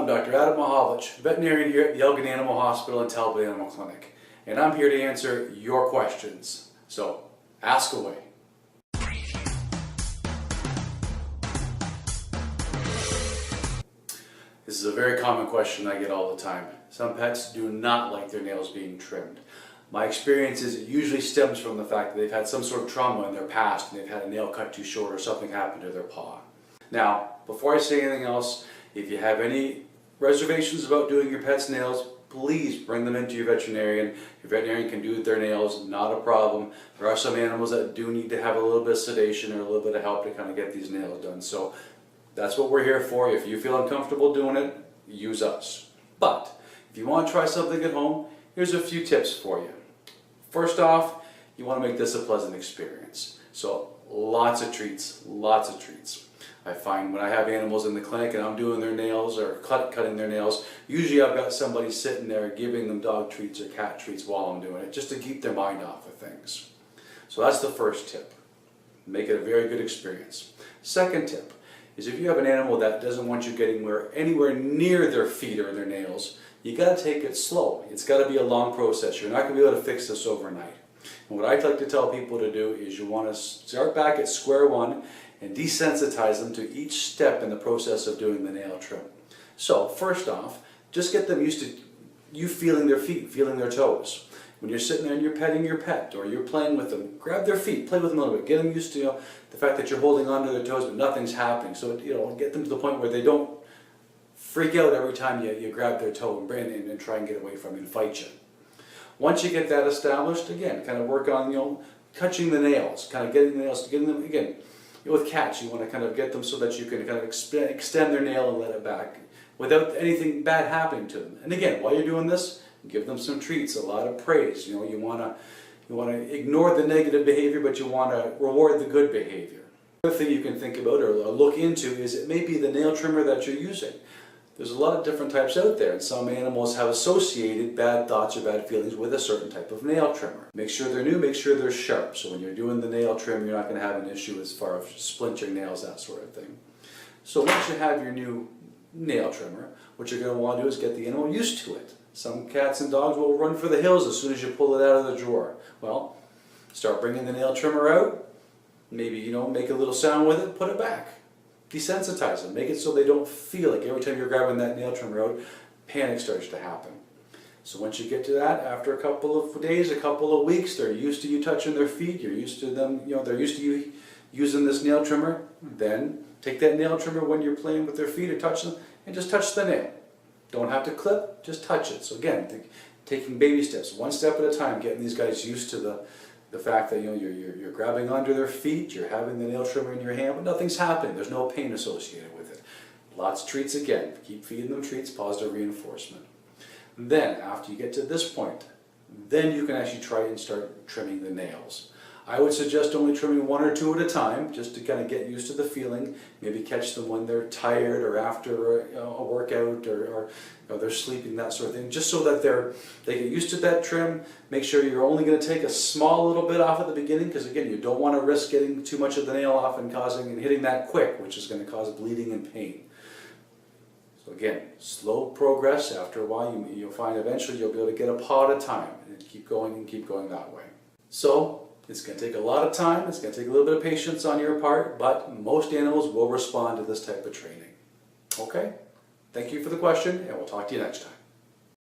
I'm Dr. Adam Mahovlich, veterinarian here at the Elgin Animal Hospital and Talbot Animal Clinic, and I'm here to answer your questions. So, ask away. This is a very common question I get all the time. Some pets do not like their nails being trimmed. My experience is it usually stems from the fact that they've had some sort of trauma in their past and they've had a nail cut too short or something happened to their paw. Now, before I say anything else, if you have any reservations about doing your pet's nails, please bring them into your veterinarian. Your veterinarian can do their nails, not a problem. There are some animals that do need to have a little bit of sedation or a little bit of help to kind of get these nails done. So that's what we're here for. If you feel uncomfortable doing it, use us. But if you want to try something at home, here's a few tips for you. First off, you want to make this a pleasant experience. So lots of treats, lots of treats. I find when I have animals in the clinic and I'm doing their nails or cutting their nails, usually I've got somebody sitting there giving them dog treats or cat treats while I'm doing it, just to keep their mind off of things. So that's the first tip. Make it a very good experience. Second tip is if you have an animal that doesn't want you getting anywhere near their feet or their nails, you got to take it slow. It's got to be a long process. You're not going to be able to fix this overnight. And what I like to tell people to do is you want to start back at square one and desensitize them to each step in the process of doing the nail trim. So first off, just get them used to you feeling their feet, feeling their toes. When you're sitting there and you're petting your pet or you're playing with them, grab their feet, play with them a little bit, get them used to the fact that you're holding onto their toes but nothing's happening. So get them to the point where they don't freak out every time you grab their toe and try and get away from you and fight you. Once you get that established, again, kind of work on touching the nails, kind of getting them again. With cats, you want to kind of get them so that you can kind of extend their nail and let it back without anything bad happening to them. And again, while you're doing this, give them some treats, a lot of praise. You want to ignore the negative behavior, but you want to reward the good behavior. Another thing you can think about or look into is it may be the nail trimmer that you're using. There's a lot of different types out there, and some animals have associated bad thoughts or bad feelings with a certain type of nail trimmer. Make sure they're new, make sure they're sharp, so when you're doing the nail trim, you're not going to have an issue as far as splintering nails, that sort of thing. So once you have your new nail trimmer, what you're going to want to do is get the animal used to it. Some cats and dogs will run for the hills as soon as you pull it out of the drawer. Well, start bringing the nail trimmer out, maybe make a little sound with it, put it back. Desensitize them. Make it so they don't feel like every time you're grabbing that nail trimmer out, panic starts to happen. So once you get to that, after a couple of days, a couple of weeks, they're used to you touching their feet, you're used to them, they're used to you using this nail trimmer, then take that nail trimmer when you're playing with their feet or touch them, and just touch the nail. Don't have to clip, just touch it. So again, taking baby steps, one step at a time, getting these guys used to the fact that you're grabbing onto their feet, you're having the nail trimmer in your hand, but nothing's happening. There's no pain associated with it. Lots of treats again. Keep feeding them treats, positive reinforcement. Then, after you get to this point, then you can actually try and start trimming the nails. I would suggest only trimming one or two at a time, just to kind of get used to the feeling. Maybe catch them when they're tired or after a workout or they're sleeping, that sort of thing. Just so that they get used to that trim. Make sure you're only going to take a small little bit off at the beginning, because again, you don't want to risk getting too much of the nail off and hitting that quick, which is going to cause bleeding and pain. So again, slow progress. After a while, you'll find eventually you'll be able to get a paw at a time and keep going that way. So it's going to take a lot of time, it's going to take a little bit of patience on your part, but most animals will respond to this type of training. Okay? Thank you for the question, and we'll talk to you next time.